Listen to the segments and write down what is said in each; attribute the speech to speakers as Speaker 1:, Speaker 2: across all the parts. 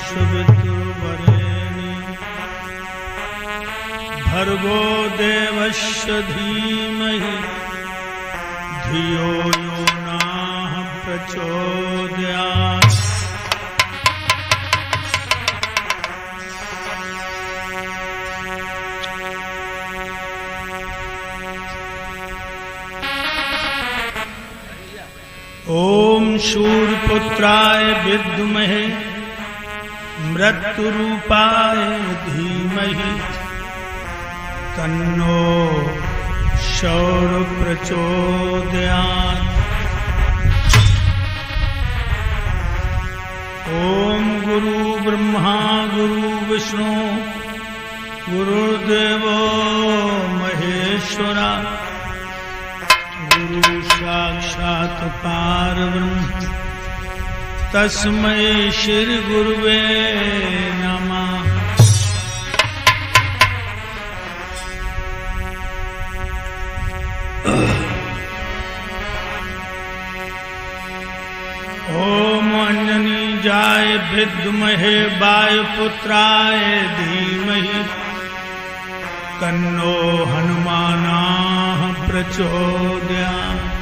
Speaker 1: सुवितुर्वरेण्यं भर्गो देवस्य धीमहि धियो यो नः प्रचोदयात्। ओम शूरपुत्राय विद्महे मृत्युरूपाय धीमहि तन्नो शौर्य प्रचोदयात्। ओम गुरु ब्रह्मा गुरु विष्णु गुरुर्देवो महेश्वरा गुरु साक्षात् परब्रह्म तस्मै श्री गुरुवे नमः। ओम अंजनीजाय विद्महे वायुपुत्राय धीमहि तन्नो हनुमानः प्रचोदयात्।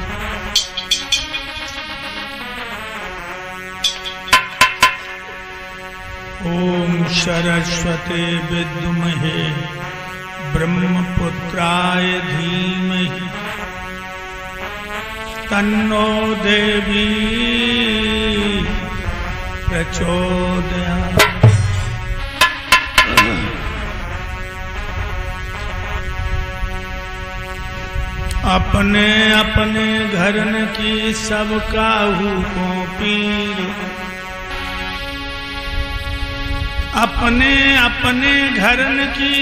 Speaker 1: ओम सरस्वती विद्महे ब्रह्मपुत्राय धीमहि तन्नो देवी प्रचोदयात्। अपने अपने घरन की सब काहू को पीर, अपने अपने घरन की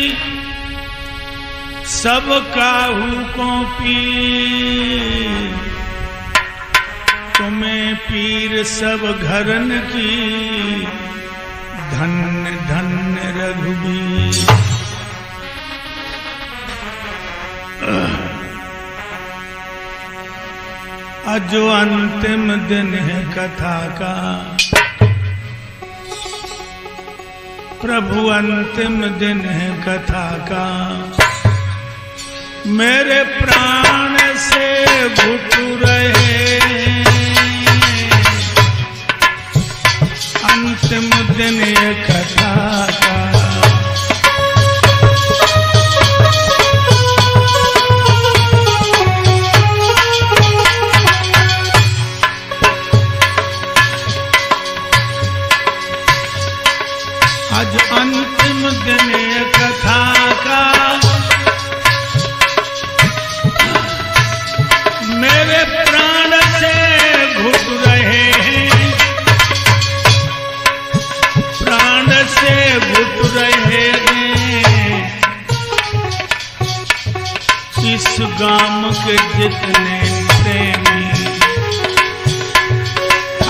Speaker 1: सब काहू को पीर, तुम्हें पीर सब घरन की धन्य धन्य रघुबीर। अजो अंतिम दिन है कथा का, प्रभु अंतिम दिन है कथा का, मेरे प्राण से घुट रहे अंतिम दिन है कथा का। आज अंतिम दिन कथा का, मेरे प्राण से घुट रहे हैं, प्राण से घुट रहे हैं इस गाम के जितने प्रेमी,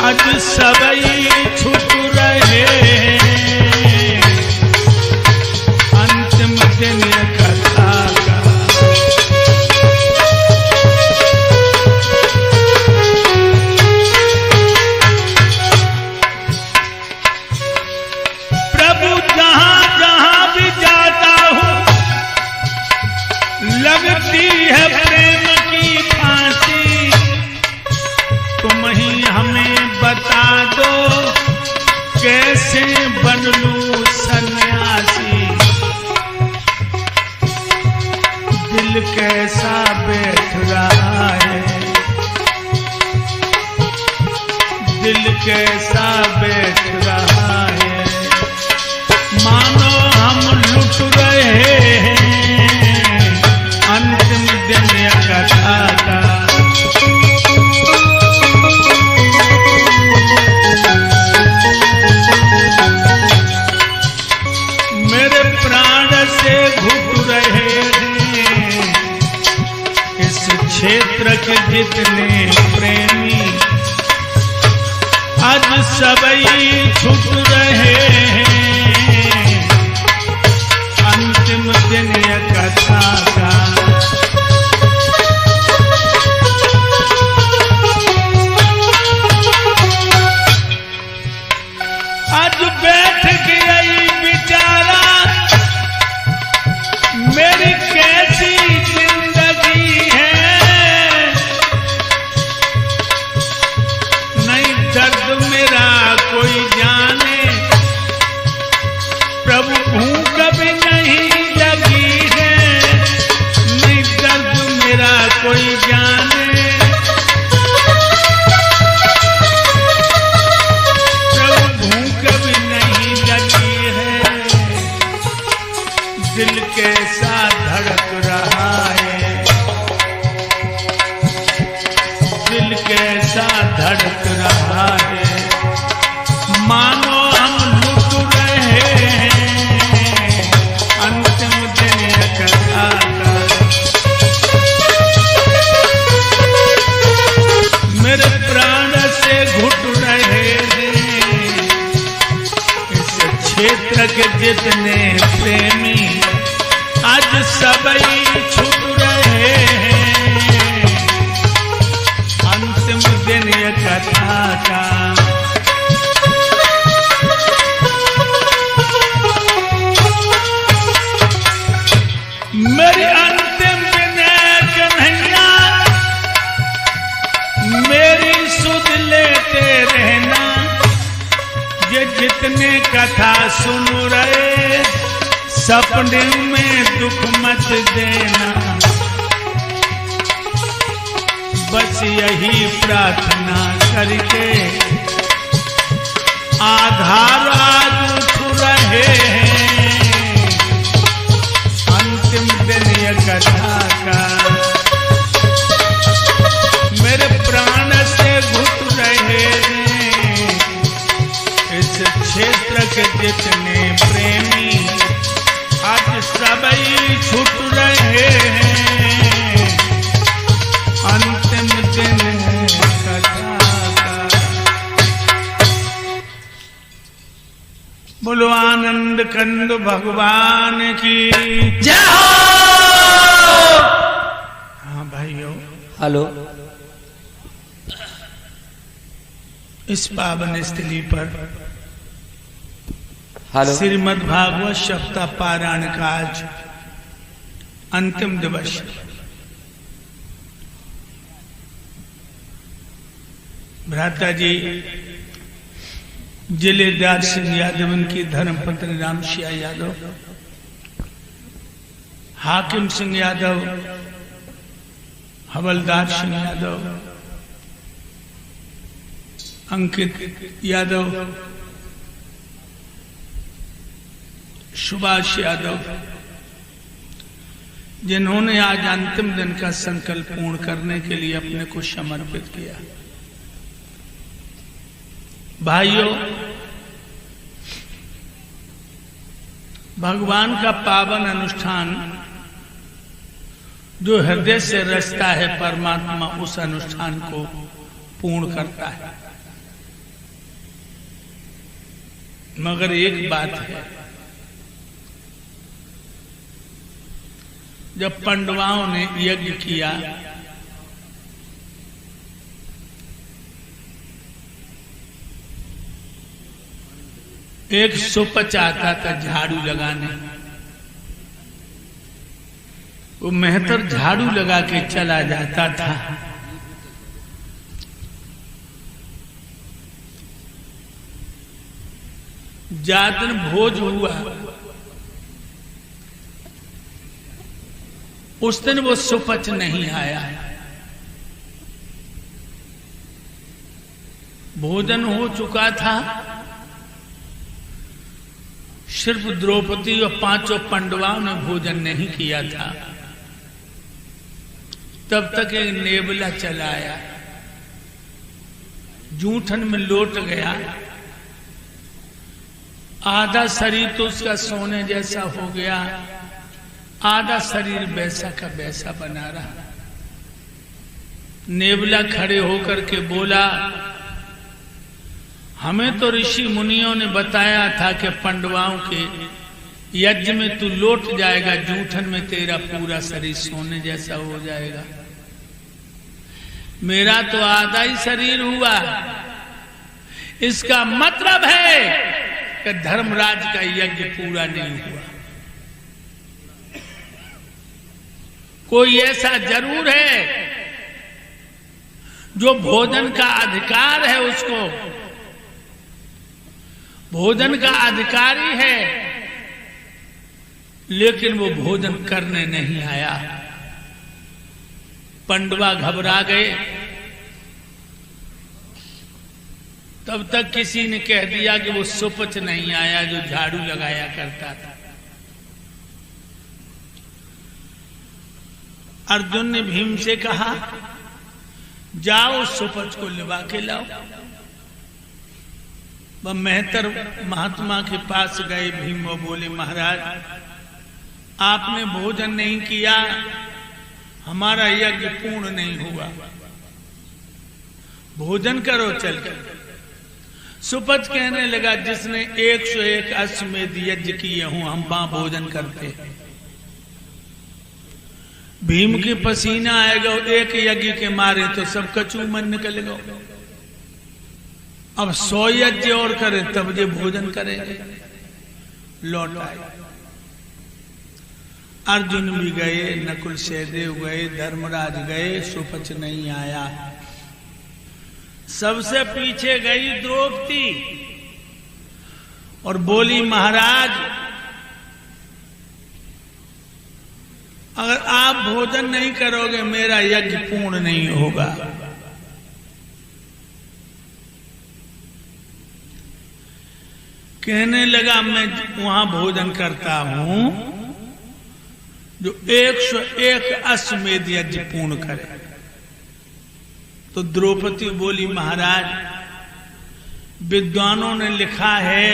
Speaker 1: आज सबई छूट रहे हैं दिन कथा का। प्रभु जहां जहां भी जाता हूं लगती है प्रेम की फांसी, तुम ही हमें बता दो कैसे बन लूं सन्यासी। दिल कैसा बैठ रहा है, दिल कैसा बैठ रहा है, मानो हम लुट रहे हैं अंतिम दिन कथा का। मेरे प्राण से घुट रहे क्षेत्र के जितने प्रेमी, आज सबई छूट रहे हैं अंतिम दिन कथा का। आज कोई जाने प्रभु भूख भी नहीं लगी है, दिल कैसा धड़क रहा है, दिल कैसा धड़क रहा है, मानो हम लुट रहे हैं अंतिम दिन कथा का। मेरे प्राण से घुट रहे हैं इस क्षेत्र के जितने प्रेमी, आज सबई छूट रहे हैं अंतिम दिन कथा का। मेरी अंतिम दिन कन्हैया, मेरी सुध लेते रहना, ये जितने कथा सुन रहे सपने में दुख मत देना, बस यही प्रार्थना करके आधार आज उठ रहे हैं अंतिम दिन ये कथा का। मेरे प्राण से घुट रहे हैं इस क्षेत्र के जितने प्रेमी, आज सबई छूट रहे हैं अंतिम दिन कथा का। बोलो आनंद कंद भगवान की
Speaker 2: जय हो।
Speaker 1: हाँ भाइयों,
Speaker 2: हेलो।
Speaker 1: इस पावन स्थली पर
Speaker 2: हेलो।
Speaker 1: श्रीमद् भागवत सप्ताह पारायण का आज अंतिम दिवस। भ्राता जी जिलेदार सिंह यादव, की धर्मपत्नी रामसिया यादव, हाकिम सिंह यादव, हवलदार सिंह यादव, अंकित यादव, सुभाष यादव, जिन्होंने आज अंतिम दिन का संकल्प पूर्ण करने के लिए अपने को समर्पित किया। भाइयों, भगवान का पावन अनुष्ठान जो हृदय से रचता है परमात्मा उस अनुष्ठान को पूर्ण करता है। मगर एक बात है, जब पांडवों ने यज्ञ किया एक सुपच आता था झाड़ू लगाने, वो मेहतर झाड़ू लगा के चला जाता था। जादन भोज हुआ, उस दिन वो सुपच नहीं आया। भोजन हो चुका था, सिर्फ द्रौपदी और पांचों पांडवों ने भोजन नहीं किया था। तब तक एक नेबला चला आया, जूठन में लौट गया। आधा शरीर तो उसका सोने जैसा हो गया, आधा शरीर वैसा का वैसा बना रहा। नेबला खड़े होकर के बोला, हमें तो ऋषि मुनियों ने बताया था कि पांडवों के यज्ञ में तू लौट जाएगा, जूठन में तेरा पूरा शरीर सोने जैसा हो जाएगा। मेरा तो आधा ही शरीर हुआ, इसका मतलब है कि धर्मराज का यज्ञ पूरा नहीं हुआ। कोई ऐसा जरूर है जो भोजन का अधिकार है, उसको भोजन का अधिकारी है, लेकिन वो भोजन करने नहीं आया। पंडवा घबरा गए। तब तक किसी ने कह दिया कि वो सुपच नहीं आया जो झाड़ू लगाया करता था। अर्जुन ने भीम से कहा, जाओ सुपच को लिवा के लाओ। वह मेहतर महात्मा के पास गए। भीम वो बोले, महाराज आपने भोजन नहीं किया, हमारा यज्ञ पूर्ण नहीं हुआ, भोजन करो चलकर। सुपच कहने लगा, जिसने 101 अश्वमेध यज्ञ किए हूं, हम वहां भोजन करते हैं। भीम के पसीना आएगा एक यज्ञ के मारे तो सब कचू मन निकलेगा। अब 100 यज्ञ और करें तब ये भोजन करेंगे। लौट आए। अर्जुन भी गए, नकुल सहदेव गए, धर्मराज गए, सुपच नहीं आया। सबसे पीछे गई द्रौपदी और बोली, महाराज अगर आप भोजन नहीं करोगे मेरा यज्ञ पूर्ण नहीं होगा। कहने लगा, मैं वहां भोजन करता हूं जो 101 अश्वमेध यज्ञ पूर्ण करे। तो द्रौपदी बोली, महाराज विद्वानों ने लिखा है,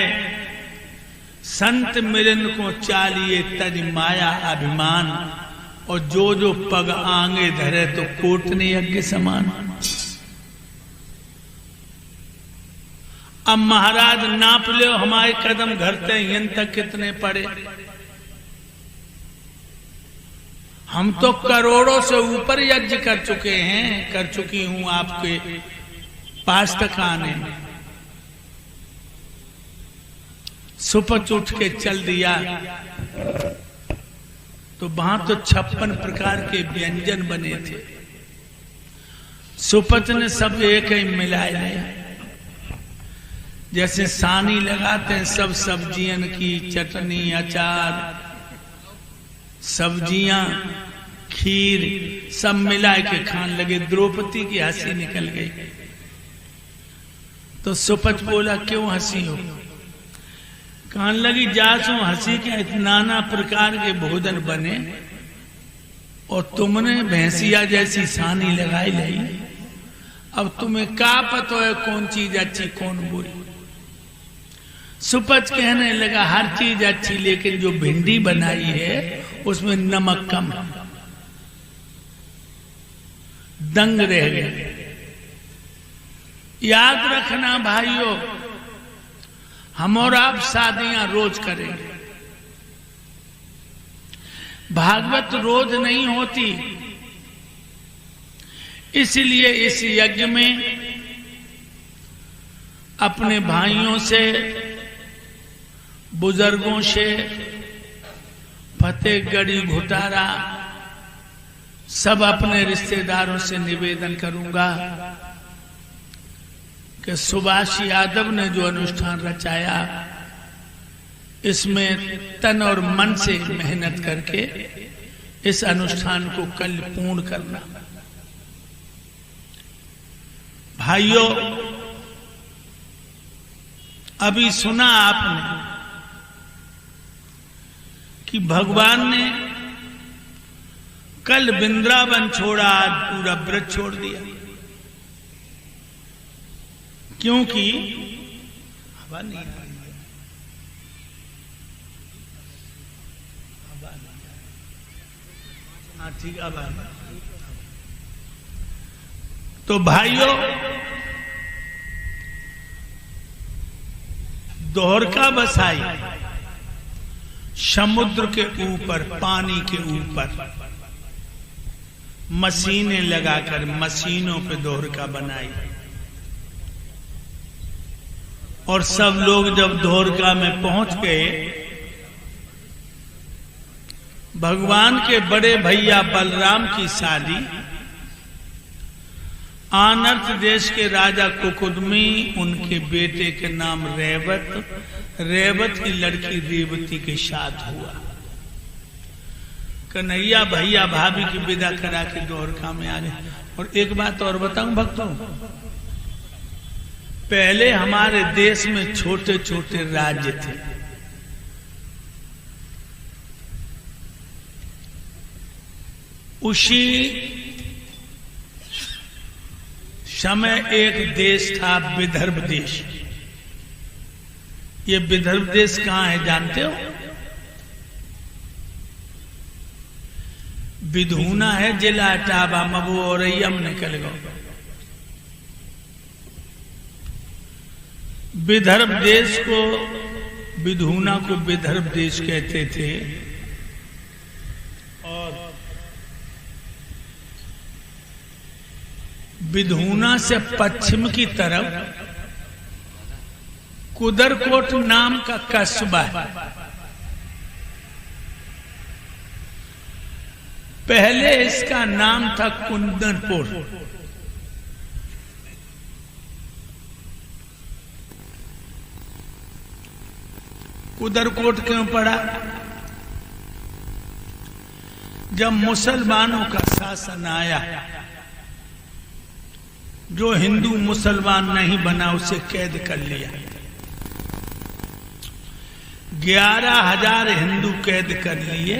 Speaker 1: संत मिलन को चालिए तज माया अभिमान, और जो जो पग आंगे धरे तो कोटने यज्ञ समान। अब महाराज नाप लो हमारे कदम घरते यन तक कितने पड़े। हम तो करोड़ों से ऊपर यज्ञ कर चुके हैं, कर चुकी हूं आपके पास तक आने में। सुपच उठ के चल दिया तो वहां तो 56 प्रकार के व्यंजन बने थे। सुपच ने सब एक ही मिलाए, जैसे सानी लगाते हैं सब सब्जियां की, चटनी, अचार, सब्जियां, खीर सब मिला के खाने लगे। द्रौपदी की हंसी निकल गई। तो सुपच बोला, क्यों हंसी हो? कहने लगी, जासू हंसी के नाना प्रकार के भोजन बने और तुमने भैंसिया जैसी सानी लगाई ली। अब तुम्हें क्या पता है कौन चीज अच्छी कौन बुरी? सुपच कहने लगा, हर चीज अच्छी, लेकिन जो भिंडी बनाई है उसमें नमक कम है। दंग रह गए। याद रखना भाइयों, हम और आप शादियां रोज करेंगे, भागवत रोज नहीं होती। इसलिए इस यज्ञ में अपने भाइयों से, बुजुर्गों से, फतेहगढ़ी घुटारा, सब अपने रिश्तेदारों से निवेदन करूंगा कि सुभाष यादव ने जो अनुष्ठान रचाया, इसमें तन और मन से मेहनत करके इस अनुष्ठान को कल पूर्ण करना। भाइयों, अभी सुना आपने कि भगवान ने कल वृंदावन छोड़ा, आज पूरा व्रत छोड़ दिया। क्योंकि हवा नहीं आ रही है, हाँ ठीक है। तो भाइयों, द्वारका बसाई समुद्र के ऊपर, पानी के ऊपर मशीनें लगाकर, मशीनों पे द्वारका बनाई। और सब लोग जब द्वारका में पहुंच गए, भगवान के बड़े भैया बलराम की शादी आनर्थ देश के राजा कुकुदमी, उनके बेटे के नाम रेवत की लड़की रेवती के साथ हुआ। कन्हैया भैया भाभी की विदा करा के द्वारका में आ गए। और एक बात और बताऊं भक्तों, पहले हमारे देश में छोटे छोटे राज्य थे। उसी समय एक देश था विदर्भ देश। ये विदर्भ देश कहां है जानते हो? विधूना है जिला इटावा, मबू औरैया में निकल गए। विदर्भ देश को, विधूना को विदर्भ देश कहते थे। और विधूना से पश्चिम की तरफ कुदरकोट नाम का कस्बा है। पहले इसका नाम था कुंदनपुर। कुदरकोट क्यों पड़ा? जब मुसलमानों का शासन आया, जो हिंदू मुसलमान नहीं बना उसे कैद कर लिया। 11,000 हिंदू कैद कर लिए,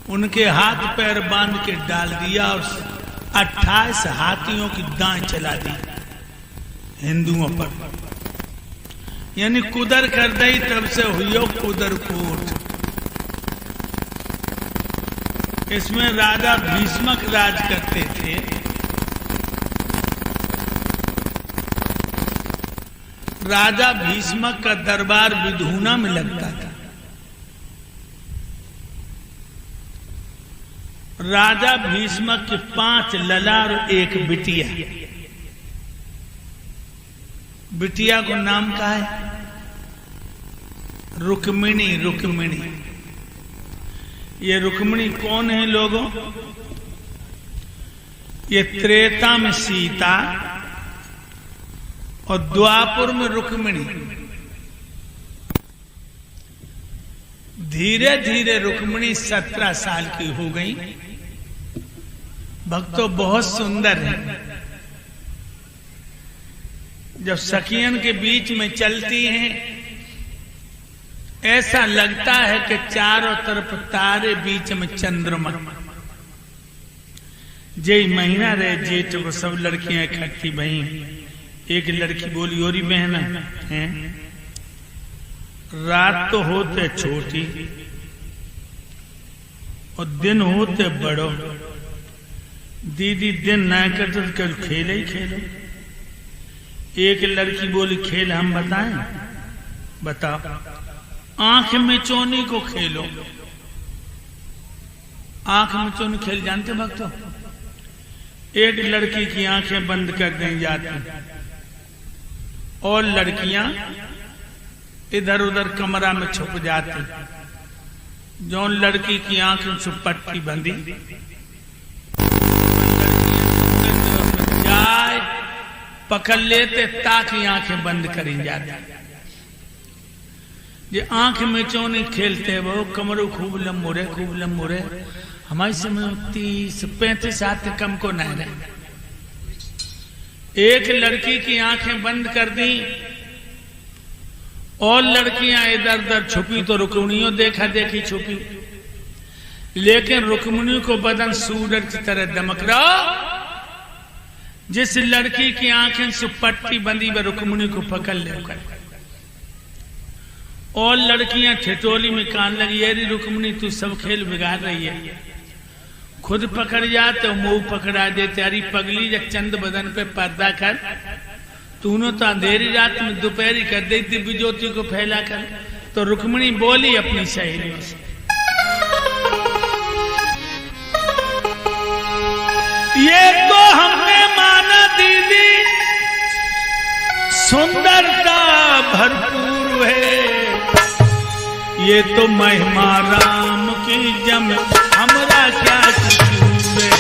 Speaker 1: उनके हाथ पैर बांध के डाल दिया और 28 हाथियों की दाएं चला दी हिंदुओं पर। यानी कुदर कर दई, तब से हुई कुदरकोट। इसमें राजा भीष्मक राज करते थे। राजा भीष्मक का दरबार विधूना में लगता था। राजा भीष्मक के 5 लला और 1 बिटिया। बिटिया को नाम का है रुक्मिणी। रुक्मिणी, ये रुक्मिणी कौन है लोगों? ये त्रेता में सीता और द्वापुर में रुक्मिणी। धीरे धीरे रुक्मिणी 17 साल की हो गई। भक्तों बहुत सुंदर है। जब सखियन के बीच में चलती हैं, ऐसा लगता है कि चारों तरफ तारे, बीच में चंद्रमा। जे महीना रहे जेठ को सब लड़कियां इकट्ठी भई। एक लड़की बोली, ओरी बहना है, रात तो होते छोटी और दिन होते बड़ो। दीदी दिन ना करते तो कल खेले ही खेलो। एक लड़की बोली, खेल हम बताएं? बताओ। आंख में चोनी को खेलो। आंख में चोनी खेल जानते भक्तों? एक लड़की की आंखें बंद कर दी जाती और लड़कियां इधर उधर कमरा में छुप जाती। जो लड़की की आंखें से पट्टी बंधी, जाए पकड़ लेते ताकि आंखें बंद करी जाती। ये आंख में चोनी खेलते वो कमरू खूब लम्बोरे, खूब लम्बोरे। हमारी समय 30-35 हाथ कम को नहीं रहे। एक लड़की की आंखें बंद कर दी और लड़कियां इधर उधर छुपी तो रुक्मिणियों देखा देखी छुपी। लेकिन रुक्मिणी को बदन सूरज की तरह दमक रहा। जिस लड़की की आंखें से पट्टी बंदी वह रुक्मिणी को पकड़ लेकर और लड़कियां ठिठोली में कान लगी, अरे रुक्मिणी तू सब खेल बिगाड़ रही है। खुद पकड़ जाते मुंह पकड़ा देते, अरे पगली जब चंद बदन पे पर्दा कर, तूने तो अंधेरी रात में दोपहरी कर दी दिव्य ज्योति को फैला कर। तो रुक्मिणी बोली अपनी सहेलियों से, ये तो हमने माना दीदी सुंदरता भरपूर है, ये तो महिमा राम की जम हमरा क्या कसूर है।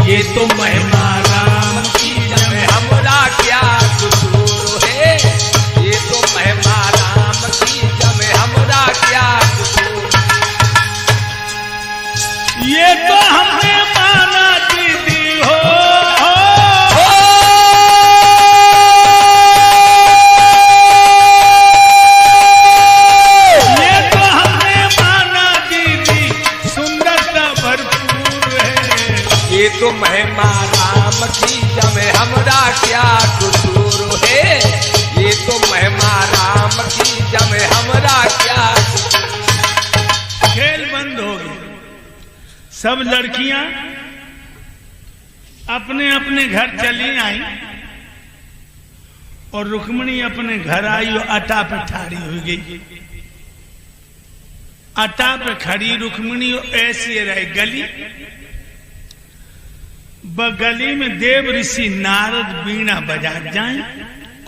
Speaker 1: ये तो महिमा राम की जम
Speaker 2: हमरा क्या कसूर है। ये तो महिमा राम की जम हमरा क्या कसूर। राम की जमे हमरा क्या कसूर है, ये तो महिमा राम की जमे हमरा क्या कसूर।
Speaker 1: खेल बंद हो गया। सब लड़कियां अपने अपने घर चली आई और रुक्मिणी अपने घर आई और अटा पे ठाड़ी हो गई। अटा पे खड़ी रुक्मिणी ऐसी रहे गली। गली में देव ऋषि नारद बीणा बजा जाए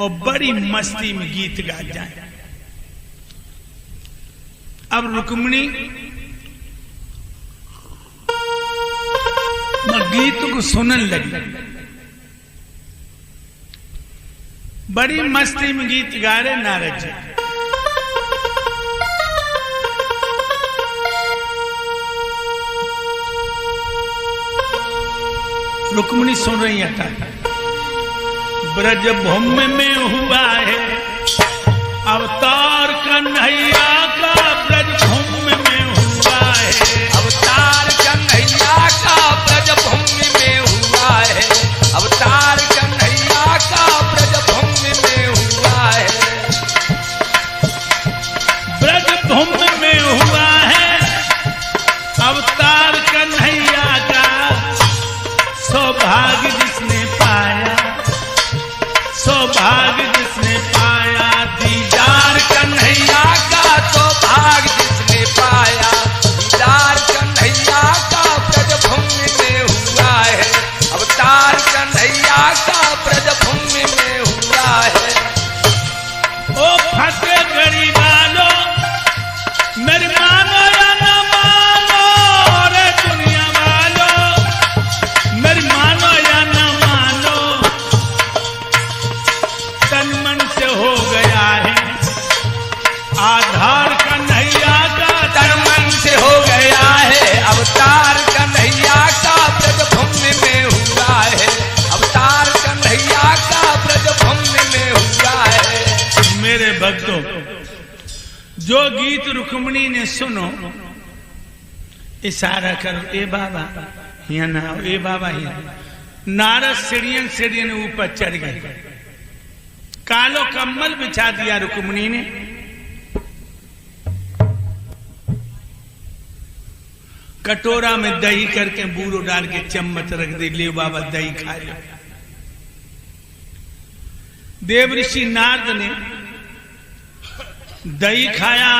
Speaker 1: और बड़ी मस्ती में गीत गा जाए। अब रुक्मिणी गीत को सुनने लगी। बड़ी मस्ती में गीत गा रहे नारद जी। रुक्मिणी सुन रही है। ब्रज भूमि में हुआ है अवतार कन्हैया का, ब्रज भूमि में हुआ है
Speaker 2: अवतार कन्हैया का, ब्रज भूमि में हुआ है अवतार कन्हैया का, ब्रज भूमि में हुआ है।
Speaker 1: ब्रज भूमि में हुआ है अवतार कन्हैया का, सौभाग्य जिसने पाया, सौभाग्य जिसने पाया,
Speaker 2: दीदार कन्हैया का सौभाग्य जिसने पाया, दीदार कन्हैया का, ब्रज भूमि में हुआ है अवतार कन्हैया का, ब्रज भूमि में हुआ है।
Speaker 1: ओ फतेहगढ़ी वालों, मेरी मानो या न मानो, रे दुनिया वालों, मेरी मानो या न मानो, तन मन से हो गया है आधार कन्हैया का,
Speaker 2: तन मन से हो गया है अवतार कन्हैया का, ब्रज भूमि में हुआ है अवतार कन्हैया का, ब्रज भूमि में हुआ है।
Speaker 1: मेरे भक्तों, जो गीत रुक्मिणी ने सुनो, इशारा करो ए बाबा यहाँ ना आओ, ए बाबा यहाँ। नारद सीढ़ियन सीढ़ियन ऊपर चढ़ गए। कालो कम्बल बिछा दिया रुक्मिणी ने। कटोरा में दही करके बूरो डाल के चम्मच रख दे, ले बाबा दही खा लो। देव ऋषि नारद ने दही खाया,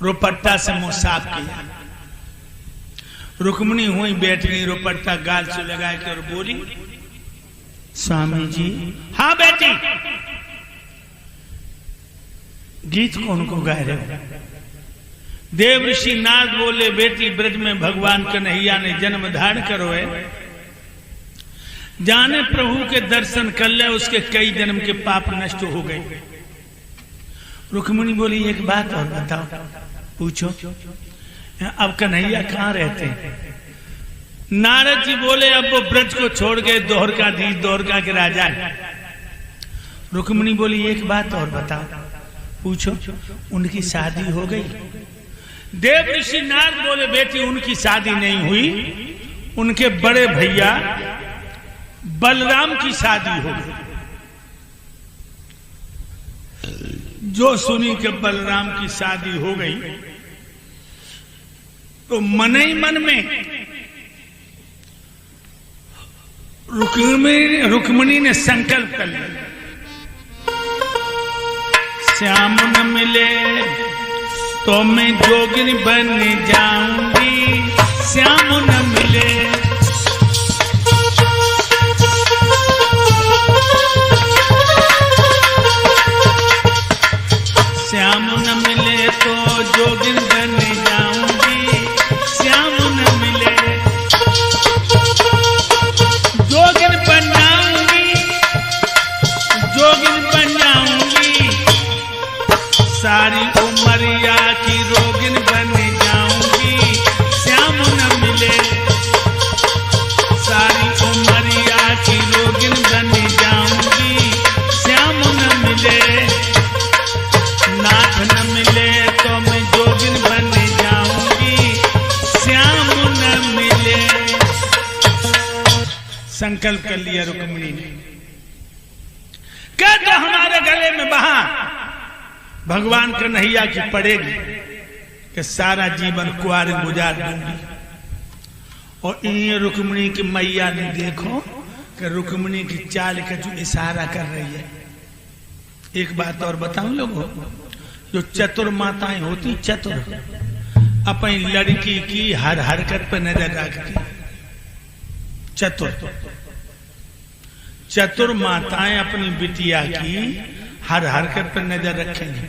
Speaker 1: रोपट्टा से मुंह साफ किया। रुक्मिणी हुई बैठ गई, रोपट्टा गाल से लगा कर बोली, स्वामी जी। हाँ बेटी, गीत कौन को गा रहे हो? देव ऋषि नारद बोले, बेटी ब्रज में भगवान कन्हैया ने जन्म धारण करो है, जाने प्रभु के दर्शन कर ले, उसके कई जन्म के पाप नष्ट हो गए। रुक्मिणी बोली, एक बात और बताओ, पूछो, अब कन्हैया कहाँ रहते हैं? नारद जी बोले, अब वो ब्रज को छोड़ गए, द्वारकाधीश, द्वारका के राजा है। रुक्मिणी बोली, एक बात और बताओ, पूछो, उनकी शादी हो गई? देव ऋषि नारद बोले, बेटी उनकी शादी नहीं हुई, उनके बड़े भैया बलराम की शादी हो गई। जो सुनी कि बलराम की शादी हो गई तो मन ही मन में रुक्मिणी ने संकल्प कर लिया, श्याम न मिले तो मैं जोगिनी बन जाऊंगी, श्याम न मिले। श्याम न मिले तो जोगिन बन जाऊंगी, श्याम न मिले जोगिन बन जाऊंगी, जोगिन बन जाऊंगी, सारी उमरिया की रोगिन बन जाऊंगी, श्याम न मिले। संकल्प कर लिया रुक्मिणी ने, क्या तो हमारे गले में बहा भगवान कन्हैया की पड़ेगी कि सारा जीवन कुआर गुजार दूंगी। और इन रुक्मिणी की मैया ने देखो कि रुक्मिणी की चाल का जो इशारा कर रही है। एक बात और बताऊं लोगों, जो चतुर माताएं होती, चतुर, अपनी लड़की की हर हरकत पर नजर रखती। चतुर माताएं अपनी बिटिया की हर हरकत पर नजर रखेंगे।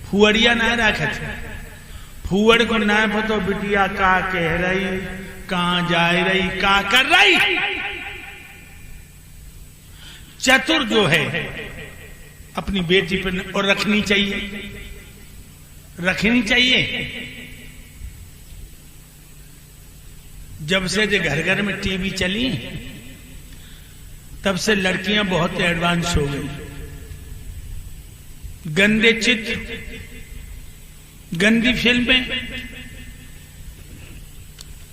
Speaker 1: फुअड़िया ना रखे, फुअड़ को ना पता बिटिया का कह रही, कहां जा रही, का कर रही। चतुर जो है अपनी बेटी पर और रखनी चाहिए, रखनी चाहिए। जब से जो घर घर में टीवी चली तब से लड़कियां बहुत एडवांस हो गई। गंदे चित्र, गंदी फिल्में,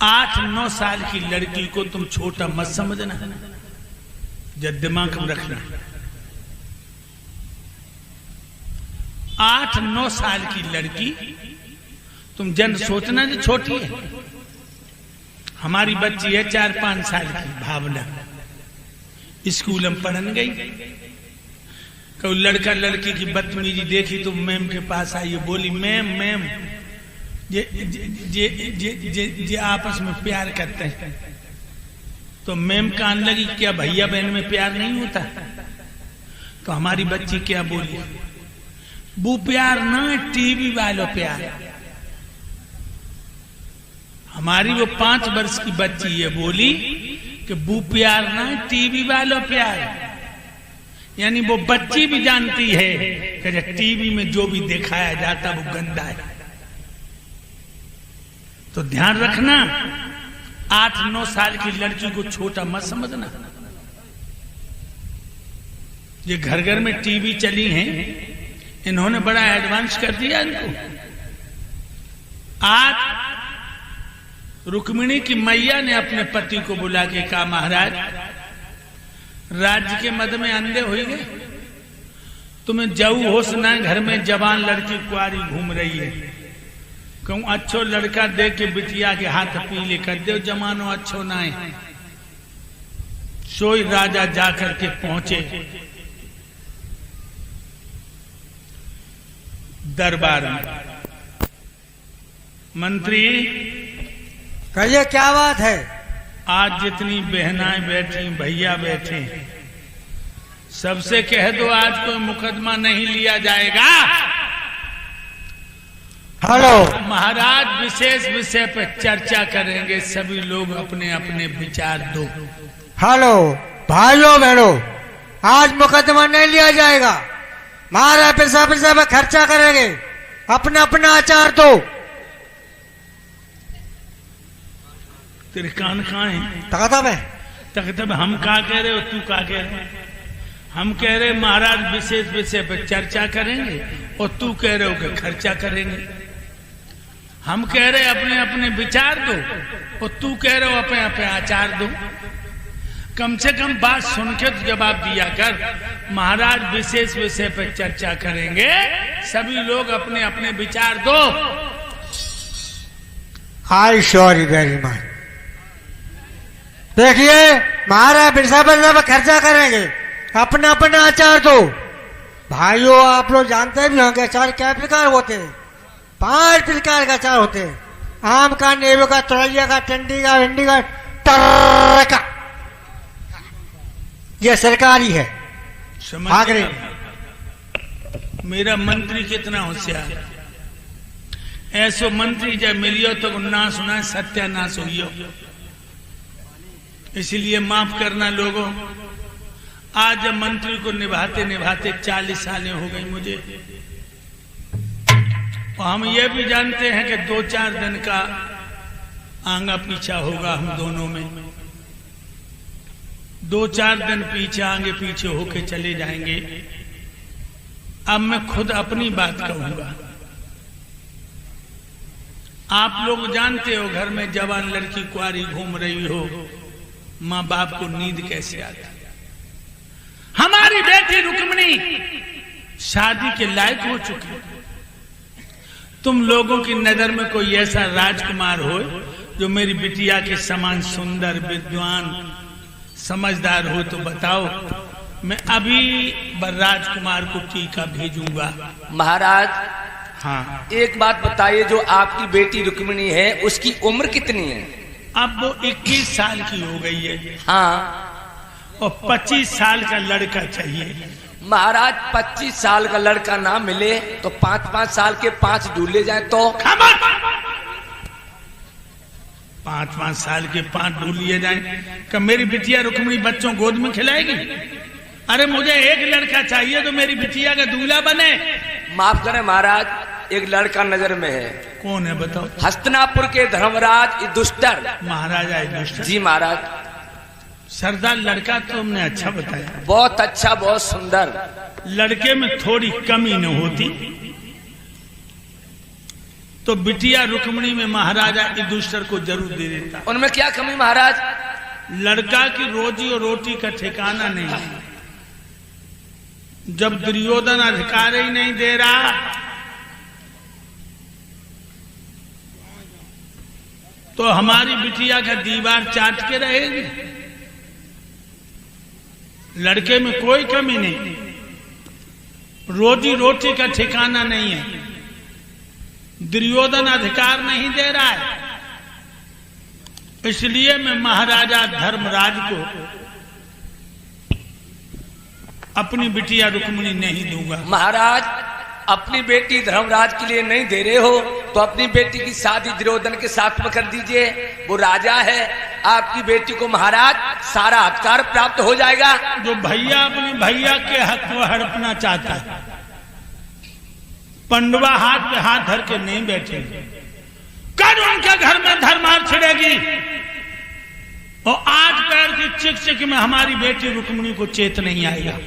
Speaker 1: 8-9 साल की लड़की को तुम छोटा मत समझना, जब दिमाग में रखना। 8-9 साल की लड़की तुम जन सोचना जो छोटी है। हमारी बच्ची है 4-5 साल की, भावना, स्कूल में पढ़न गई। कोई लड़का लड़की की बदतमीजी देखी तो मैम के पास आई, बोली मैम जे आपस में प्यार करते हैं। तो मैम कहने लगी क्या भैया बहन में प्यार नहीं होता? तो हमारी बच्ची क्या बोली, वो प्यार ना, टीवी वालों प्यार। हमारी वो 5 वर्ष की बच्ची ये बोली कि वो प्यार ना, टीवी वालों प्यार। यानी वो बच्ची भी जानती है कि टीवी में जो भी दिखाया जाता वो गंदा है। तो ध्यान रखना, 8-9 साल की लड़की को छोटा मत समझना। ये घर घर में टीवी चली हैं, इन्होंने बड़ा एडवांस कर दिया इनको। आज रुक्मिणी की मैया ने अपने पति को बुला के कहा, महाराज राज्य के मद में अंधे हो गए, तुम्हें जऊ होश ना, घर में जवान लड़की कुआरी घूम रही है। कहूं अच्छो लड़का देख के बिटिया के हाथ पीले कर दो, जमानो अच्छो ना है। सोई राजा जाकर के पहुंचे दरबार में। मंत्री
Speaker 3: कहिए क्या बात है?
Speaker 1: आज जितनी बहनाएं बैठी, भैया बैठे, सबसे कह दो आज कोई मुकदमा नहीं लिया जाएगा।
Speaker 3: हेलो
Speaker 1: महाराज विशेष विषय पर चर्चा करेंगे, सभी लोग अपने अपने विचार दो।
Speaker 3: हेलो भाइयों बहनों, आज मुकदमा नहीं लिया जाएगा। महाराज पैसा में खर्चा करेंगे, अपना अपना आचार दो।
Speaker 1: तेरे कान कहाँ है?
Speaker 3: तकतब
Speaker 1: हम क्या कह रहे हो, तू क्या कह रहे हो? हम कह रहे महाराज विशेष विषय पर चर्चा करेंगे और तू कह रहे हो कि खर्चा करेंगे। हम कह रहे अपने अपने विचार दो और तू कह रहे हो अपने अपने आचार दो। कम से कम बात सुन के तो जवाब दिया कर। महाराज विशेष विषय पर चर्चा करेंगे, सभी लोग अपने अपने विचार दो।
Speaker 3: आई सॉरी वेरी मच। देखिए महाराज बिरसा पर खर्चा करेंगे, अपना अपना आचार दो। भाइयों आप लोग जानते भी होंगे अचार क्या प्रकार होते हैं। 5 प्रकार का अचार होते हैं, आम का, नींबू का, तुरैया का, टिंडी का, भिंडी का, टर का। यह सरकारी है। आगरे
Speaker 1: मेरा मंत्री कितना होशियार, ऐसो मंत्री जब मिलियो तो ना सुना सत्यानाश हुई। इसलिए माफ करना लोगों, आज जब मंत्री को निभाते निभाते 40 सालें हो गई मुझे। और हम ये भी जानते हैं कि 2-4 दिन का आंगा पीछा होगा हम दोनों में। 2-4 दिन पीछे आगे पीछे होके चले जाएंगे। अब मैं खुद अपनी बात कहूंगा। आप लोग जानते हो घर में जवान लड़की कुआरी घूम रही हो, माँ बाप को नींद कैसे आती। हमारी बेटी रुक्मिणी शादी के लायक हो चुकी। तुम लोगों की नजर में कोई ऐसा राजकुमार हो जो मेरी बिटिया के समान सुंदर, विद्वान, समझदार हो तो बताओ, मैं अभी राजकुमार को टीका भेजूंगा।
Speaker 2: महाराज
Speaker 1: हाँ,
Speaker 2: एक बात बताइए, जो आपकी बेटी रुक्मिणी है उसकी उम्र कितनी है?
Speaker 1: अब वो 21 साल की हो गई है।
Speaker 2: हाँ,
Speaker 1: और 25 साल का लड़का चाहिए।
Speaker 2: महाराज 25 साल का लड़का ना मिले तो 5-5 साल के 5 ढूंढे जाए तो?
Speaker 1: 5-5 साल के 5 ढूंढ लिए जाए। क्या मेरी बिटिया रुक्मिणी बच्चों गोद में खिलाएगी? अरे मुझे एक लड़का चाहिए तो मेरी बिटिया का दूल्हा बने।
Speaker 2: माफ करें महाराज, एक लड़का नजर में है।
Speaker 1: कौन है बताओ?
Speaker 2: हस्तिनापुर के धर्मराज युधिष्ठिर।
Speaker 1: महाराजा युधिष्ठिर?
Speaker 2: जी महाराज।
Speaker 1: सरदार, लड़का तो तुमने अच्छा बताया,
Speaker 2: बहुत अच्छा, बहुत सुंदर।
Speaker 1: लड़के में थोड़ी कमी न होती तो बिटिया रुक्मिणी में महाराजा युधिष्ठिर को जरूर दे देता।
Speaker 2: उनमें क्या कमी महाराज?
Speaker 1: लड़का की रोजी और रोटी का ठिकाना नहीं है। जब दुर्योधन अधिकार ही नहीं दे रहा तो हमारी बिटिया का दीवार चाट के रहेगी। लड़के में कोई कमी नहीं, रोजी रोटी का ठिकाना नहीं है, दुर्योधन अधिकार नहीं दे रहा है, इसलिए मैं महाराजा धर्मराज को अपनी बिटिया रुक्मिणी नहीं दूंगा।
Speaker 2: महाराज, अपनी बेटी धर्मराज के लिए नहीं दे रहे हो तो अपनी बेटी की शादी दुर्योधन के साथ में कर दीजिए। वो राजा है, आपकी बेटी को महाराज सारा अधिकार प्राप्त हो जाएगा।
Speaker 1: जो भैया अपने भैया के हक को हड़पना चाहता है, पंडवा हाथ पे हाथ धर के नहीं बैठेंगे। कल उनके घर में धर्मार छिड़ेगी और आज पैर की चिक चिक में हमारी बेटी रुक्मिणी को चेत नहीं आएगा।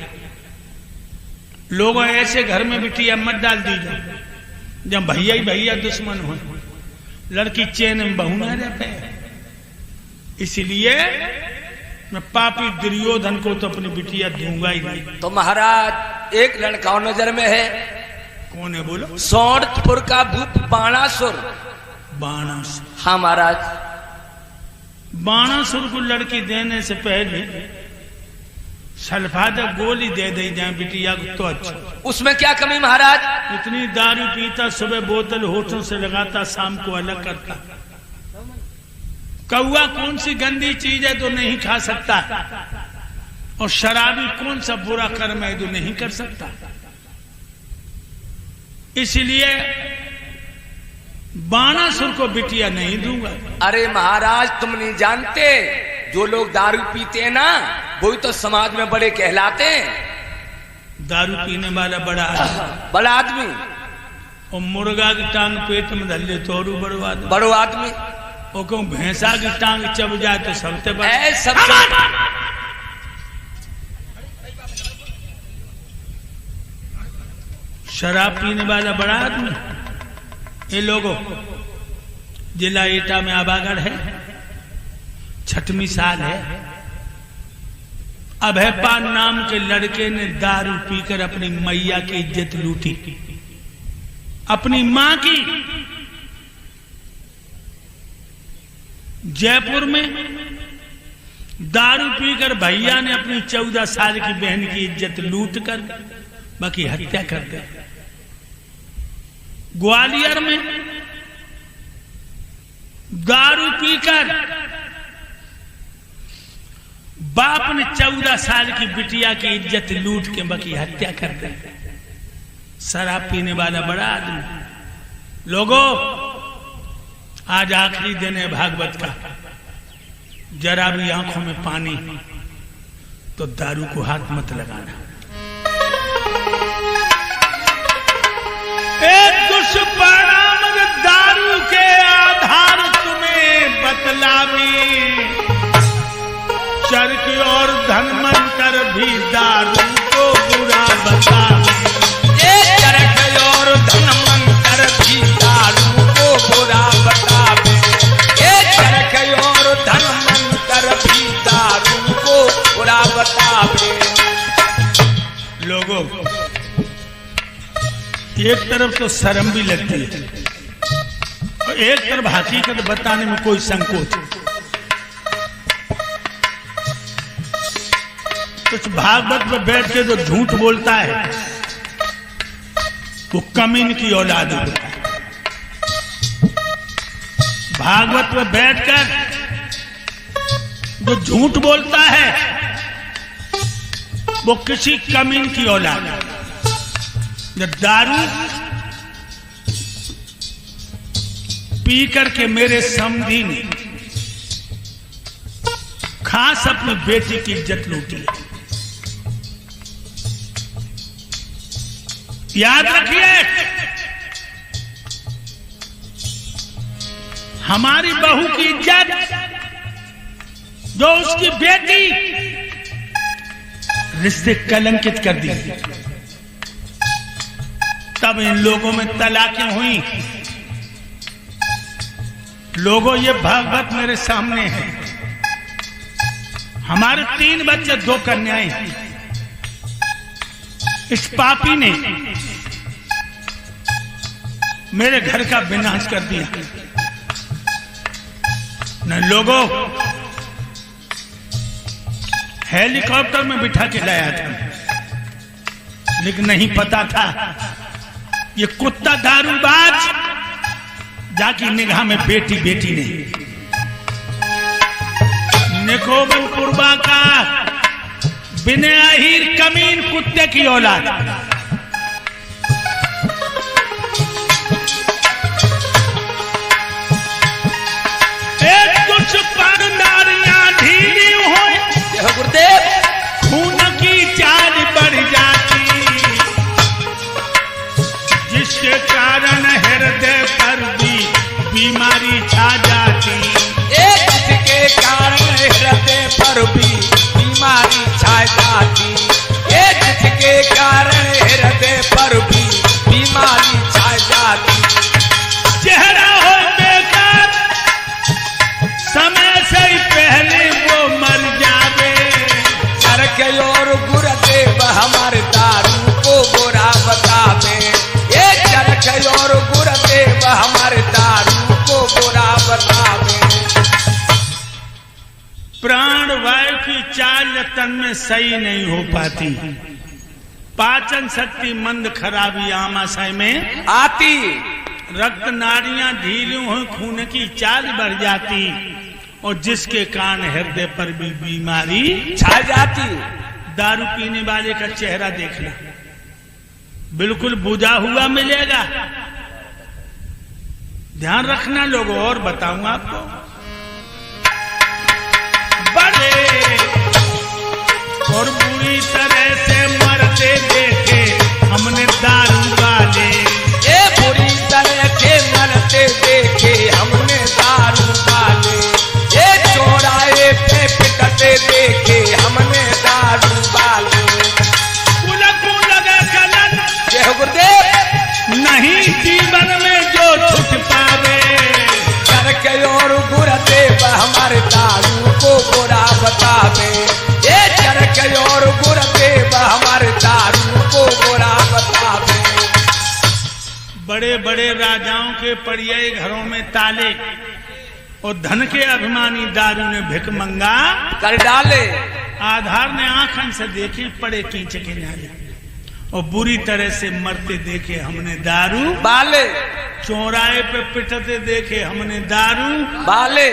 Speaker 1: लोगों ऐसे घर में बिटिया मत डाल दीजिए जब भैया ही भैया दुश्मन हो, लड़की चैन में बहू न रह पाए। इसलिए मैं पापी दुर्योधन को तो अपनी बिटिया दूंगा ही नहीं।
Speaker 2: तो महाराज एक लड़का नजर में है।
Speaker 1: कौन है बोलो?
Speaker 2: सौंदपुर का भूप बाणासुर।
Speaker 1: बाणासुर?
Speaker 2: हाँ महाराज।
Speaker 1: बाणासुर को लड़की देने से पहले सल्फादा गोली दे दी जाए बिटिया को तो अच्छा।
Speaker 2: उसमें क्या कमी महाराज?
Speaker 1: इतनी दारू पीता, सुबह बोतल होठों से लगाता, शाम को अलग करता। कौआ कौन सी गंदी चीज है जो नहीं खा सकता, और शराबी कौन सा बुरा कर्म है जो नहीं कर सकता। इसलिए बाणासुर को बिटिया नहीं दूंगा।
Speaker 2: अरे महाराज, तुम नहीं जानते, जो लोग दारू पीते हैं ना वही तो समाज में बड़े कहलाते हैं।
Speaker 1: दारू पीने वाला बड़ा आदमी,
Speaker 2: बड़ा आदमी,
Speaker 1: और मुर्गा की टांग पेट में धर ले तो और बड़ो आदमी,
Speaker 2: बड़ो आदमी,
Speaker 1: और क्यों भैंसा की टांग चब जाए तो सबसे बड़ा। शराब पीने वाला बड़ा आदमी। ये लोगों, जिला एटा में आबागढ़ है, 6वीं साल है, अभयपाल नाम के लड़के ने दारू पीकर अपनी मैया की इज्जत लूटी, अपनी मां की। जयपुर में दारू पीकर भैया ने अपनी 14 साल की बहन की इज्जत लूट कर बाकी हत्या कर दी। ग्वालियर में दारू पीकर बाप ने 14 साल की बिटिया की इज्जत लूट के बाकी हत्या कर दी। शराब पीने वाला बड़ा आदमी। लोगों, आज आखिरी दिन है भागवत का, जरा भी आंखों में पानी तो दारू को हाथ मत लगाना। एक दुष्परिणाम दारू के आधार तुम्हें बतलावी, चरक और धनमन कर भी दारू को बुरा बतावे।
Speaker 2: चरक और धनमन कर भी दारू को बुरा बतावे। चरक और धनमन कर भी दारू बुरा बतावे।
Speaker 1: लोगों, एक तरफ तो शर्म भी लगती है और एक तरफ हकीकत बताने में कोई संकोच। कुछ भागवत में बैठ के जो झूठ बोलता है वो कमीन की औलाद होता है। भागवत में बैठकर जो झूठ बोलता है वो किसी कमीन की औलाद है। जब दारू पी करके मेरे समधी ने खास अपनी बेटी की इज्जत लूटी। याद रखिए, हमारी बहू की इज्जत जो उसकी बेटी रिश्ते कलंकित कर दी, तब इन लोगों में तलाकें हुई। लोगों, ये भागवत मेरे सामने है। हमारे 3 बच्चे, 2 कन्याएं हैं। इस पापी ने मेरे घर का विनाश कर दिया। न लोगों, हेलीकॉप्टर में बिठा के लाया था, लेकिन नहीं पता था ये कुत्ता दारूबाज जाकी निगाह में बेटी बेटी नहीं। निकोबन कुर्बा का बिना आहिर कमीन कुत्ते की औलाद। एक कुछ पर नारियां ढीली हो,
Speaker 2: गुरुदेव,
Speaker 1: खून की चाल बढ़ जाती, जिसके कारण हृदय पर भी बीमारी छा जाती।
Speaker 2: जिसके कारण हृदय पर भी बीमारी छा जाती। जिसके कारण हृदय पर भी बीमारी छा जाती।
Speaker 1: चेहरा हो बेकार, समय से ही पहले वो मर जावे।
Speaker 2: चरखे और गुरुदेव हमारे दारू को बुरा बतावे। ये चरखे और गुरुदेव हमारे दारू को बुरा बतावे।
Speaker 1: प्राण वायु की चाल तन में सही नहीं हो पाती। पाचन शक्ति मंद खराबी आमाशय में
Speaker 2: आती।
Speaker 1: रक्त नाड़ियां ढीली हो, खून की चाल बढ़ जाती और जिसके कारण हृदय पर भी बीमारी
Speaker 2: छा जाती।
Speaker 1: दारू पीने वाले का चेहरा देखना, बिल्कुल बुझा हुआ मिलेगा। ध्यान रखना लोगों। और बताऊं आपको, बड़े और बुरी तरह से मरते देखे हमने दारू वाले।
Speaker 2: ये बुरी तरह से मरते देखे हमने दारू वाले। ये चौराहे पे पिटते देखे हमने दारू वाले।
Speaker 1: कुलकू लगे कलन,
Speaker 2: जय गुरुदेव,
Speaker 1: नहीं जीवन में जो छुट पावे।
Speaker 2: चरखे और गुरुदेव हमारे दारू को बुरा बतावे। ये चरखे और गुरुदेव हमारे दारू को बुरा बतावे।
Speaker 1: बड़े बड़े राजाओं के पर्याय घरों में ताले और धन के अभिमानी दारू ने भिखमंगा
Speaker 2: कर डाले।
Speaker 1: आधार ने आंखन से देखे पड़े कीचके किनारे और बुरी तरह से मरते देखे हमने दारू
Speaker 2: बाले।
Speaker 1: चौराहे पे पिटते देखे हमने दारू
Speaker 2: बाले।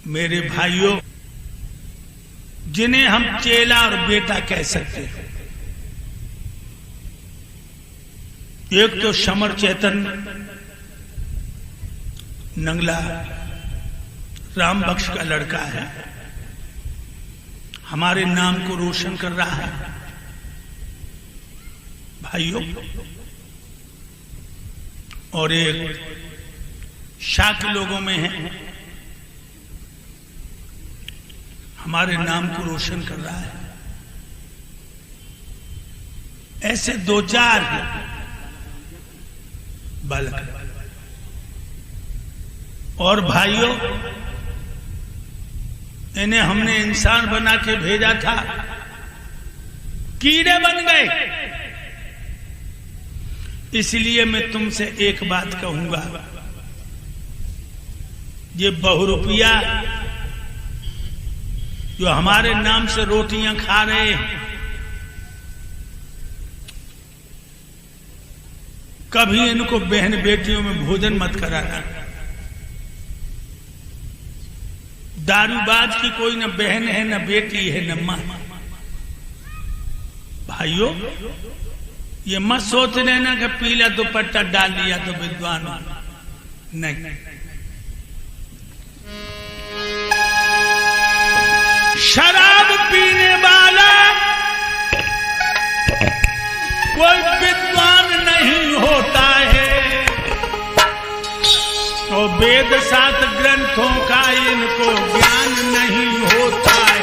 Speaker 1: मेरे भाइयों, जिन्हें हम चेला और बेटा कह सकते हैं, एक तो समर चेतन नंगला राम बख्श का लड़का है, हमारे नाम को रोशन कर रहा है। भाइयों, और एक शाक्य लोगों में है, हमारे नाम को रोशन कर रहा है। ऐसे 2-4 बालक। और भाइयों, इन्हें हमने इंसान बना के भेजा था, कीड़े बन गए। इसलिए मैं तुमसे एक बात कहूंगा, ये बहुरुपिया जो हमारे नाम से रोटियां खा रहे हैं, कभी इनको बहन बेटियों में भोजन मत कराना। दारूबाज की कोई न बहन है, न बेटी है, न मां। भाइयों, ये मत सोच लेना कि पीला दुपट्टा डाल लिया तो विद्वान हो, नहीं। शराब पीने वाला कोई विद्वान नहीं होता है, और वेद शास्त्र ग्रंथों का इनको ज्ञान नहीं होता है।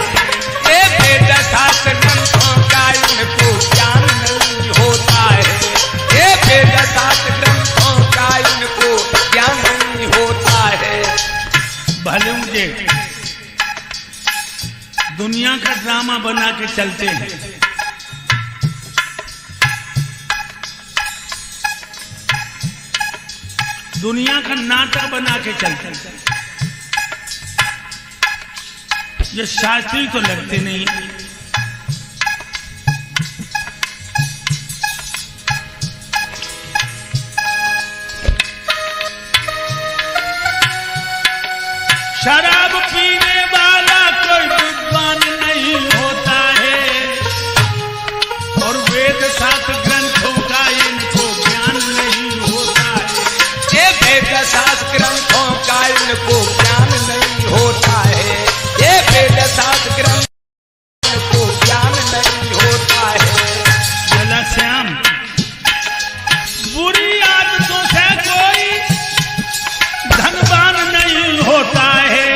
Speaker 2: ये वेद शास्त्र ग्रंथों का इनको ज्ञान नहीं होता है। ये वेद शास्त्र ग्रंथों का इनको ज्ञान नहीं होता है।
Speaker 1: भले मुझे दुनिया का ड्रामा बना के चलते हैं, दुनिया का नाटक बना के चलते हैं, ये शास्त्री तो लगते नहीं। शराब पीने वाला कोई विद्वान नहीं होता है, और वेद शास्त्र ग्रंथों का इनको ज्ञान नहीं होता है।
Speaker 2: ये वेद शास्त्र ग्रंथों का इनको ज्ञान नहीं होता है। ये वेद शास्त्र ग्रंथों को ज्ञान नहीं होता है।
Speaker 1: जला श्याम, बुरी आदतों से कोई धनवान नहीं होता है,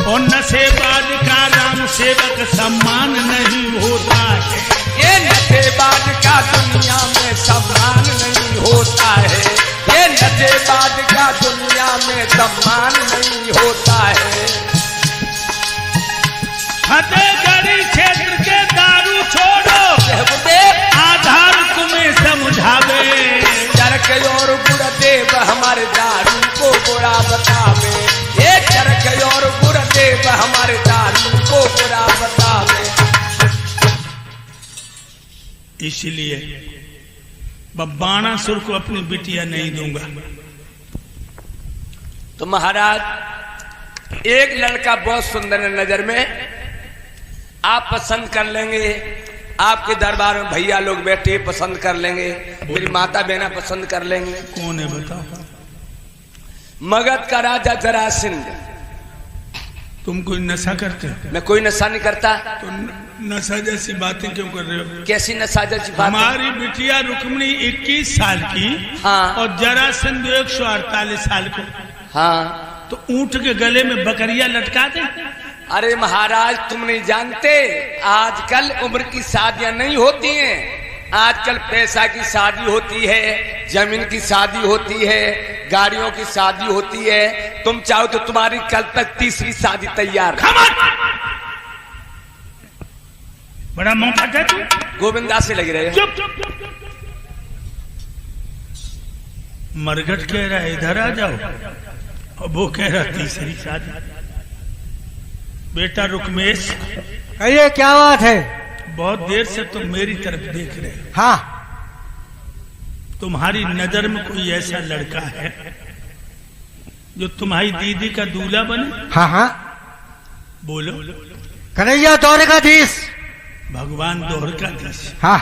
Speaker 1: और नशेबाज का राम सेवक सम्मान नहीं होता है।
Speaker 2: ये नशेबाज का दुनिया में सम्मान नहीं होता है। ये नशेबाज का दुनिया में सम्मान नहीं होता है।
Speaker 1: फतेहगढ़ी क्षेत्र के दारू छोड़ो, आधार तुम्हें समझावे।
Speaker 2: चरख और गुरुदेव हमारे दारू को बुरा बतावे। ये चरख और गुरुदेव हमारे दारू को बुरा बतावे।
Speaker 1: इसलिए बाणासुर को अपनी बिटिया नहीं दूंगा।
Speaker 2: तो महाराज, एक लड़का बहुत सुंदर है नजर में, आप पसंद कर लेंगे, आपके दरबार में भैया लोग बैठे पसंद कर लेंगे, मेरी माता बहना पसंद कर लेंगे।
Speaker 1: कौन है बताओ?
Speaker 2: मगध का राजा जरासंध।
Speaker 1: तुम कोई नशा करते हो?
Speaker 2: मैं कोई नशा नहीं करता।
Speaker 1: तो नशा जैसी बातें क्यों कर रहे हो?
Speaker 2: कैसी नशा जैसी बात?
Speaker 1: हमारी बिटिया रुक्मिणी 21 साल की,
Speaker 2: हाँ,
Speaker 1: और जरासंध 148 साल को।
Speaker 2: हाँ,
Speaker 1: तो ऊंट के गले में बकरियां लटका दे।
Speaker 2: अरे महाराज, तुम नहीं जानते, आजकल उम्र की शादियां नहीं होती हैं। आजकल पैसा की शादी होती है, जमीन की शादी होती है, गाड़ियों की शादी होती है। तुम चाहो तो तुम्हारी कल तक तीसरी शादी तैयार है।
Speaker 1: बड़ा मौका है तू,
Speaker 2: गोविंदा से लग रहे हो।
Speaker 1: चुप। मरघट कह रहा है इधर आ जाओ, और वो कह रहा तीसरी शादी। बेटा रुकमेश,
Speaker 3: कहिए क्या बात है?
Speaker 1: बहुत देर से तुम मेरी तरफ देख रहे हो।
Speaker 3: हाँ,
Speaker 1: तुम्हारी नजर में कोई ऐसा लड़का है जो तुम्हारी दीदी का दूल्हा बने?
Speaker 3: हाँ हाँ,
Speaker 1: बोलो।
Speaker 3: कन्हैया द्वारकाधीश।
Speaker 1: भगवान द्वारकाधीश।
Speaker 3: हाँ,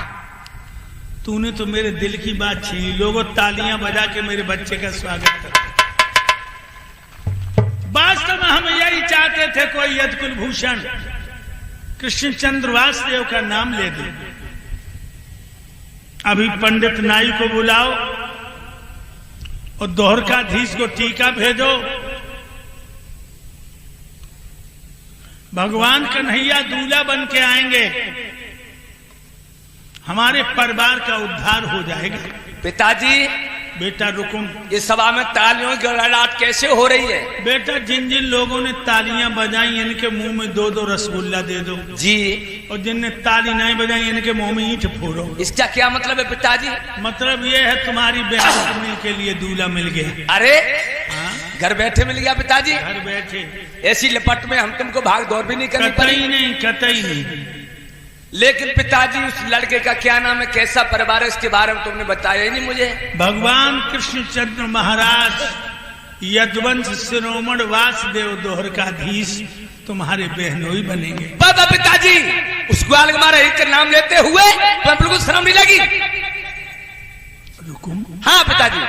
Speaker 1: तूने तो मेरे दिल की बात छीनी। लोगों तालियां बजा के मेरे बच्चे का स्वागत कर। वास्तव में हम यही चाहते थे कोई यदकुल भूषण कृष्णचंद्र वासुदेव का नाम ले दे। अभी पंडित नाई को बुलाओ और द्वारकाधीश को टीका भेजो। भगवान कन्हैया दूल्हा बन के आएंगे, हमारे परिवार का उद्धार हो जाएगा।
Speaker 2: पिताजी,
Speaker 1: बेटा रुकुम।
Speaker 2: इस सभा में तालियों की गड़गड़ाहट कैसे हो रही है?
Speaker 1: बेटा जिन जिन लोगों ने तालियां बजाई इनके मुंह में 2-2 रसगुल्ला दे दो
Speaker 2: जी,
Speaker 1: और जिनने ताली नहीं बजाई इनके मुंह में ईंट फोड़ो।
Speaker 2: इसका क्या मतलब है पिताजी?
Speaker 1: मतलब ये है तुम्हारी बहन करने के लिए दूल्हा मिल गया।
Speaker 2: अरे
Speaker 1: हाँ?
Speaker 2: घर बैठे मिल गया पिताजी?
Speaker 1: घर बैठे।
Speaker 2: ऐसी लपट में हम तुमको भाग दौड़ भी नहीं करनी
Speaker 1: कतई
Speaker 2: पड़ी।
Speaker 1: नहीं, कतई नहीं।
Speaker 2: लेकिन पिताजी उस लड़के का क्या नाम है, कैसा परिवार है, इसके बारे में तुमने बताया ही नहीं मुझे।
Speaker 1: भगवान कृष्णचंद्र महाराज यदुवंश शिरोमण वासुदेव दोहरकाधीश तुम्हारे बहनोई बनेंगे।
Speaker 2: बाबा पिताजी उस ग्वाल हमारा एक नाम लेते हुए तुम्हें बिल्कुल शर्म नहीं लगी?
Speaker 1: रुकुम।
Speaker 2: हाँ पिताजी।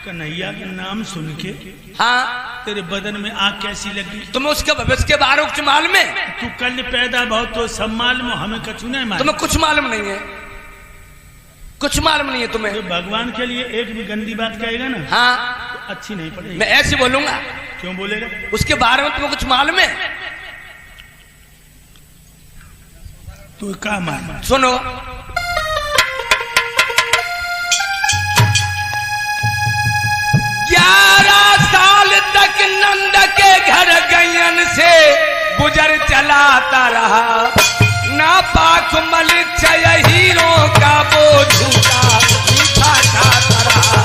Speaker 1: कन्हैया का नाम सुन के
Speaker 2: हाँ,
Speaker 1: तेरे बदन में आग कैसी लगी?
Speaker 2: तुम्हें उसके भविष्य के बारे में कुछ मालूम है?
Speaker 1: तू कल पैदा बहुत तो सब मालूम, हमें कछु नहीं मालूम।
Speaker 2: तुम्हें कुछ मालूम नहीं है? कुछ मालूम नहीं है तुम्हें?
Speaker 1: जो भगवान के लिए एक भी गंदी बात कहेगा ना
Speaker 2: हाँ,
Speaker 1: तो अच्छी नहीं पड़ेगी।
Speaker 2: मैं ऐसे बोलूंगा।
Speaker 1: क्यों बोलेगा?
Speaker 2: उसके बारे में तुम्हें कुछ मालूम है?
Speaker 1: तू क्या मालूम?
Speaker 2: सुनो। 11 साल तक नंद के घर गयन से गुजर चलाता रहा, ना पाक मलिक छय हीरों का वो झूठा मीठा खाता रहा।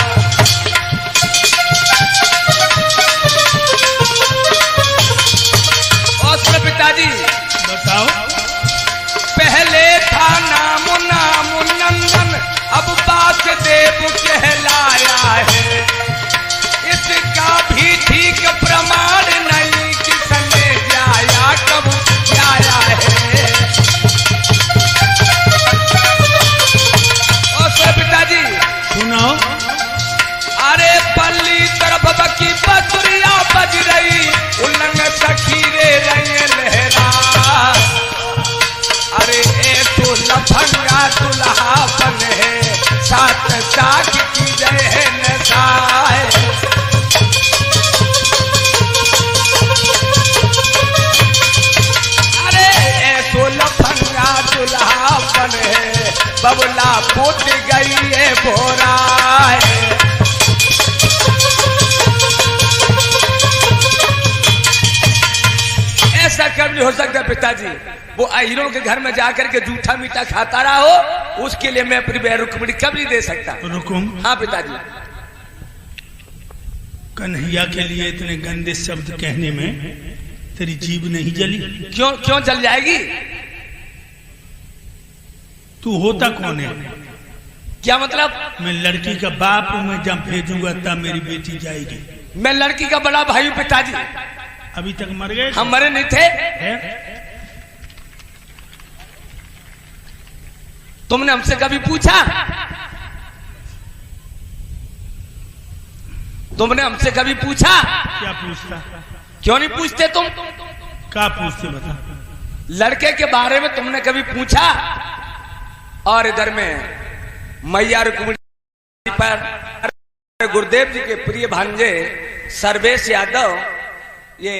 Speaker 2: और सुनो पिताजी,
Speaker 1: बताओ।
Speaker 2: पहले था नाम नंदन, अब वासुदेव कहलाया है। इसका भी ठीक प्रमाण नहीं किसने जाया कब जाया है। और सर पिताजी
Speaker 1: सुनाओ।
Speaker 2: अरे पल्ली तरफ बकी बसुरिया बज रही, उलंग सखीरे रहे लहरा। अरे ए तो लफंगा दुल्हा बन है, साथ साथ की जय है नशाए। लफंगा दुल्हा बने बबला फूट गई है भोरा। ऐसा कभी हो सकता पिताजी? वो अहीरों के घर में जाकर के जूठा मीठा खाता रहा हो, उसके लिए मैं अपनी बहन रुक्मिणी कभी नहीं दे सकता।
Speaker 1: रुकुम।
Speaker 2: हाँ पिताजी।
Speaker 1: कन्हैया के लिए इतने गंदे शब्द कहने में तेरी जीभ नहीं जली?
Speaker 2: क्यों क्यों जल जाएगी?
Speaker 1: तू होता कौन है?
Speaker 2: क्या मतलब?
Speaker 1: मैं लड़की का बाप हूं, मैं जब भेजूंगा तब मेरी बेटी जाएगी।
Speaker 2: मैं लड़की का बड़ा भाई हूं पिताजी।
Speaker 1: अभी तक मर गए?
Speaker 2: हम मरे नहीं थे।
Speaker 1: है?
Speaker 2: तुमने हमसे कभी पूछा? तुमने हमसे कभी पूछा?
Speaker 1: क्या पूछता?
Speaker 2: क्यों नहीं पूछते तुम?
Speaker 1: क्या पूछते बता?
Speaker 2: लड़के के बारे में तुमने कभी पूछा? और इधर में मैया रुक्मिणी पर गुरुदेव जी के प्रिय भांजे सर्वेश यादव ये